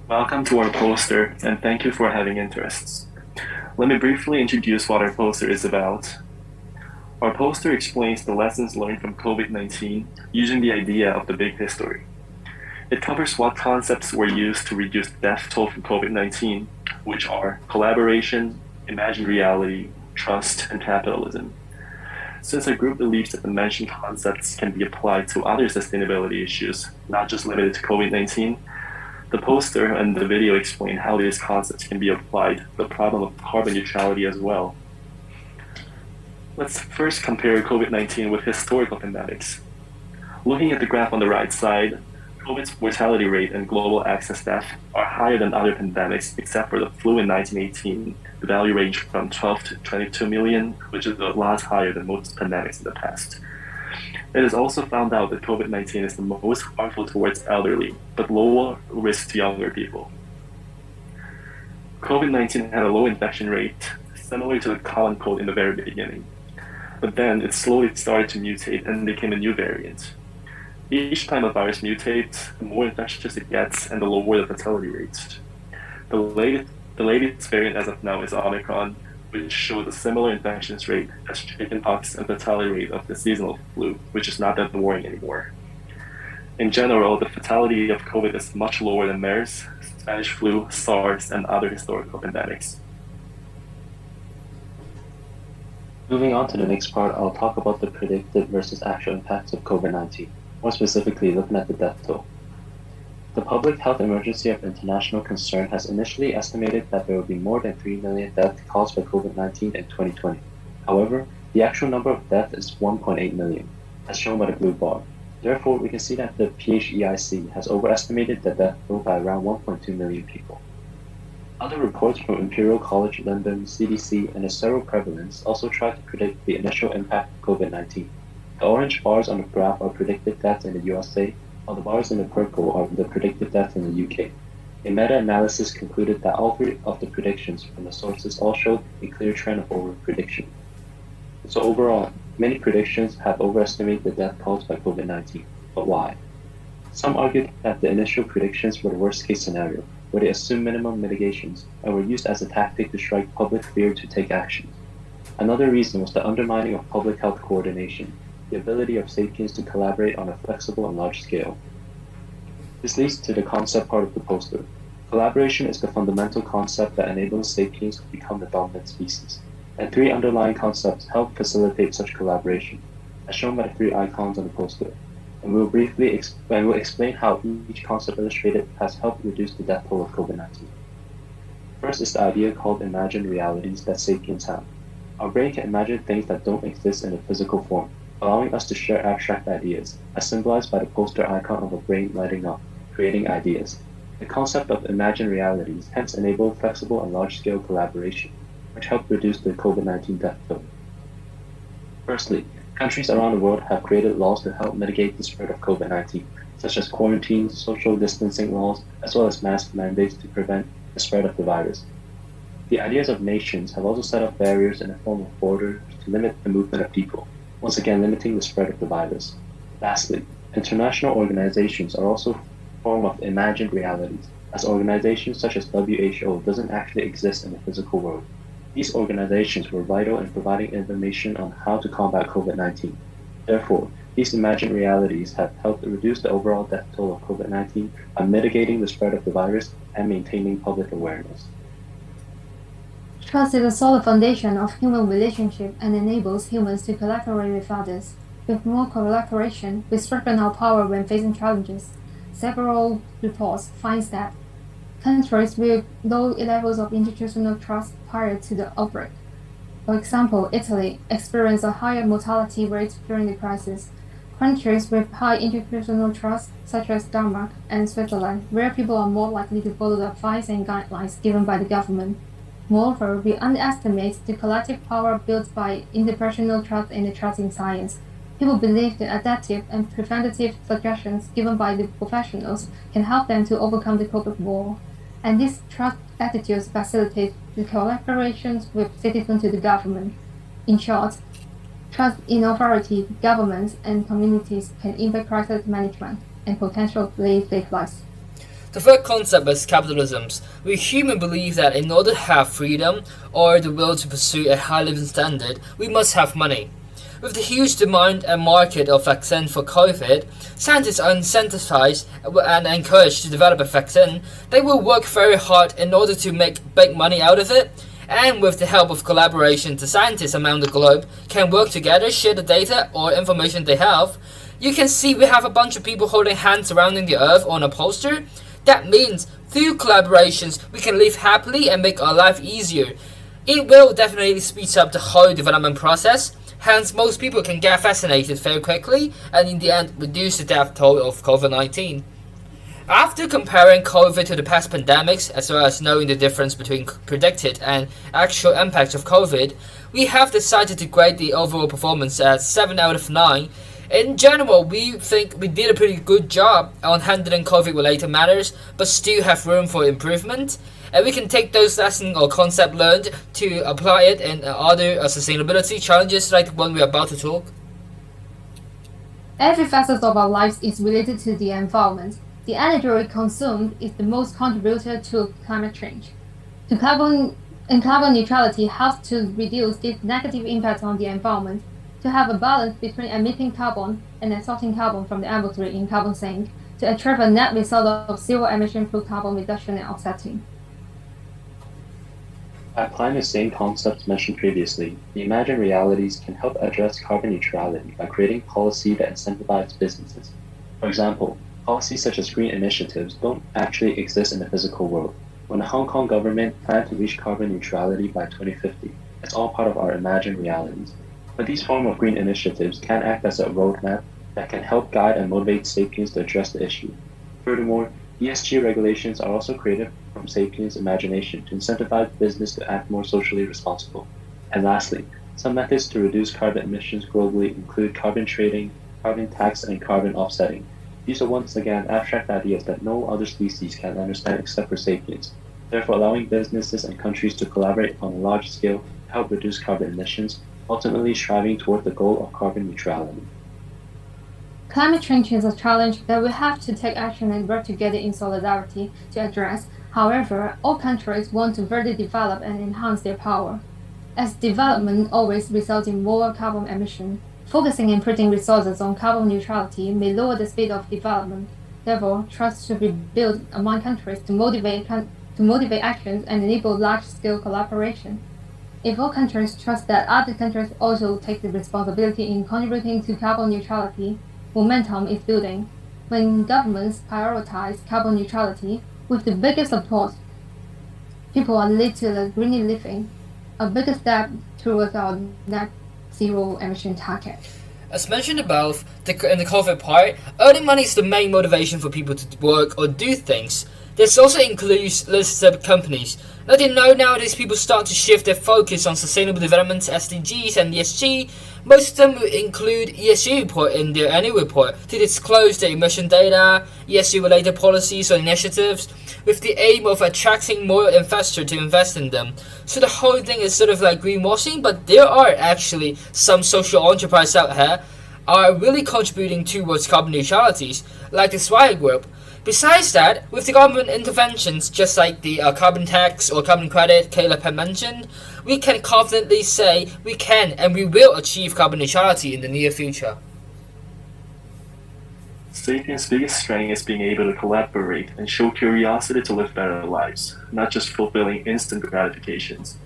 Welcome to our poster, and thank you for having interests. Let me briefly introduce what our poster is about. Our poster explains the lessons learned from COVID-19 using the idea of the big history. It covers what concepts were used to reduce the death toll from COVID-19, which are collaboration, imagined reality, trust, and capitalism. Since our group believes that the mentioned concepts can be applied to other sustainability issues, not just limited to COVID-19, the poster and the video explain how these concepts can be applied to the problem of carbon neutrality as well. Let's first compare COVID-19 with historical pandemics. Looking at the graph on the right side, COVID's mortality rate and global excess death are higher than other pandemics except for the flu in 1918. The value ranged from 12 to 22 million, which is a lot higher than most pandemics in the past. It is also found out that COVID-19 is the most harmful towards elderly, but lower risk to younger people. COVID-19 had a low infection rate, similar to the common cold in the very beginning. But then it slowly started to mutate and became a new variant. Each time a virus mutates, the more infectious it gets and the lower the fatality rates. The latest variant as of now is Omicron, which shows a similar infections rate as chickenpox and fatality rate of the seasonal flu, which is not that worrying anymore. In general, the fatality of COVID is much lower than MERS, Spanish flu, SARS, and other historical pandemics. Moving on to the next part, I'll talk about the predicted versus actual impacts of COVID-19, more specifically looking at the death toll. The public health emergency of international concern has initially estimated that there will be more than 3 million deaths caused by COVID-19 in 2020. However, the actual number of deaths is 1.8 million, as shown by the blue bar. Therefore, we can see that the PHEIC has overestimated the death toll by around 1.2 million people. Other reports from Imperial College London, CDC, and the several prevalence also try to predict the initial impact of COVID-19. The orange bars on the graph are predicted deaths in the USA, while the bars in the purple are the predicted deaths in the UK. A meta-analysis concluded that all three of the predictions from the sources all showed a clear trend of over-prediction. So overall, many predictions have overestimated the death caused by COVID-19. But why? Some argued that the initial predictions were the worst-case scenario, where they assumed minimum mitigations and were used as a tactic to strike public fear to take action. Another reason was the undermining of public health coordination, the ability of sapiens to collaborate on a flexible and large scale. This leads to the concept part of the poster. Collaboration is the fundamental concept that enables sapiens to become the dominant species, and three underlying concepts help facilitate such collaboration, as shown by the three icons on the poster. And we'll explain how each concept illustrated has helped reduce the death toll of COVID-19. First is the idea called imagined realities that sapiens have. Our brain can imagine things that don't exist in a physical form, allowing us to share abstract ideas, as symbolized by the poster icon of a brain lighting up, creating ideas. The concept of imagined realities hence enabled flexible and large-scale collaboration, which helped reduce the COVID-19 death toll. Firstly, countries around the world have created laws to help mitigate the spread of COVID-19, such as quarantines, social distancing laws, as well as mask mandates to prevent the spread of the virus. The ideas of nations have also set up barriers in the form of borders to limit the movement of people, once again limiting the spread of the virus. Lastly, international organizations are also a form of imagined realities, as organizations such as WHO doesn't actually exist in the physical world. These organizations were vital in providing information on how to combat COVID-19. Therefore, these imagined realities have helped reduce the overall death toll of COVID-19 by mitigating the spread of the virus and maintaining public awareness. Trust is a solid foundation of human relationship and enables humans to collaborate with others. With more collaboration, we strengthen our power when facing challenges. Several reports find that countries with low levels of institutional trust prior to the outbreak. For example, Italy experienced a higher mortality rate during the crisis. Countries with high institutional trust, such as Denmark and Switzerland, where people are more likely to follow the advice and guidelines given by the government. Moreover, we underestimate the collective power built by interpersonal trust and the trust in science. People believe the adaptive and preventative suggestions given by the professionals can help them to overcome the COVID war. And these trust attitudes facilitate the collaborations with citizens to the government. In short, trust in authority, governments, and communities can impact crisis management and potentially save lives. The third concept is capitalism. We humans believe that in order to have freedom or the will to pursue a high living standard, we must have money. With the huge demand and market of vaccine for COVID, scientists are incentivized and encouraged to develop a vaccine. They will work very hard in order to make big money out of it. And with the help of collaboration, the scientists around the globe can work together, share the data or information they have. You can see we have a bunch of people holding hands surrounding the earth on a poster. That means through collaborations, we can live happily and make our life easier. It will definitely speed up the whole development process. Hence, most people can get vaccinated very quickly and in the end reduce the death toll of COVID-19. After comparing COVID to the past pandemics, as well as knowing the difference between predicted and actual impacts of COVID, we have decided to grade the overall performance as 7 out of 9. In general, we think we did a pretty good job on handling COVID-related matters, but still have room for improvement. And we can take those lessons or concepts learned to apply it in other sustainability challenges like the one we're about to talk. Every facet of our lives is related to the environment. The energy we consume is the most contributor to climate change. Carbon neutrality helps to reduce this negative impact on the environment. To have a balance between emitting carbon and absorbing carbon from the atmosphere in carbon sink to achieve a net result of zero emission through carbon reduction and offsetting. By applying the same concepts mentioned previously, the imagined realities can help address carbon neutrality by creating policy that incentivizes businesses. For example, policies such as green initiatives don't actually exist in the physical world. When the Hong Kong government planned to reach carbon neutrality by 2050, it's all part of our imagined realities. But these forms of green initiatives can act as a roadmap that can help guide and motivate Sapiens to address the issue. Furthermore, ESG regulations are also created from Sapiens' imagination to incentivize business to act more socially responsible. And lastly, some methods to reduce carbon emissions globally include carbon trading, carbon tax, and carbon offsetting. These are once again abstract ideas that no other species can understand except for Sapiens, therefore allowing businesses and countries to collaborate on a large scale to help reduce carbon emissions, ultimately striving toward the goal of carbon neutrality. Climate change is a challenge that we have to take action and work together in solidarity to address. However, all countries want to further develop and enhance their power. As development always results in more carbon emission, focusing and putting resources on carbon neutrality may lower the speed of development. Therefore, trust should be built among countries to motivate actions and enable large-scale collaboration. If all countries trust that other countries also take the responsibility in contributing to carbon neutrality, momentum is building. When governments prioritize carbon neutrality with the biggest support, people are led to the greener living, a bigger step towards our net zero emission target. As mentioned above, in the COVID part, earning money is the main motivation for people to work or do things. This also includes listed companies. Now they know nowadays people start to shift their focus on sustainable development SDGs and ESG. Most of them will include ESG report in their annual report to disclose their emission data, ESG related policies or initiatives, with the aim of attracting more investors to invest in them. So the whole thing is sort of like greenwashing, but there are actually some social enterprises out here are really contributing towards carbon neutralities, like the Swire Group. Besides that, with the government interventions, just like the carbon tax or carbon credit Caleb had mentioned, we can confidently say we can and we will achieve carbon neutrality in the near future. Sapiens' biggest strength is being able to collaborate and show curiosity to live better lives, not just fulfilling instant gratifications.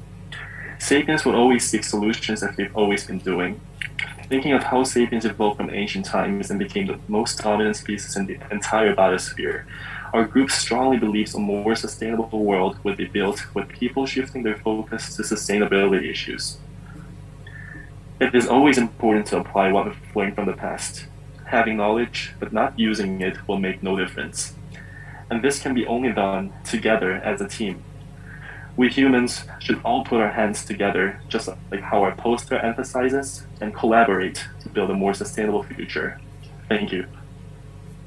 Sapiens will always seek solutions as they've always been doing. Thinking of how sapiens evolved from ancient times and became the most dominant species in the entire biosphere, our group strongly believes a more sustainable world would be built with people shifting their focus to sustainability issues. It is always important to apply what we've learned from the past. Having knowledge but not using it will make no difference. And this can be only done together as a team. We humans should all put our hands together, just like how our poster emphasizes, and collaborate to build a more sustainable future. Thank you.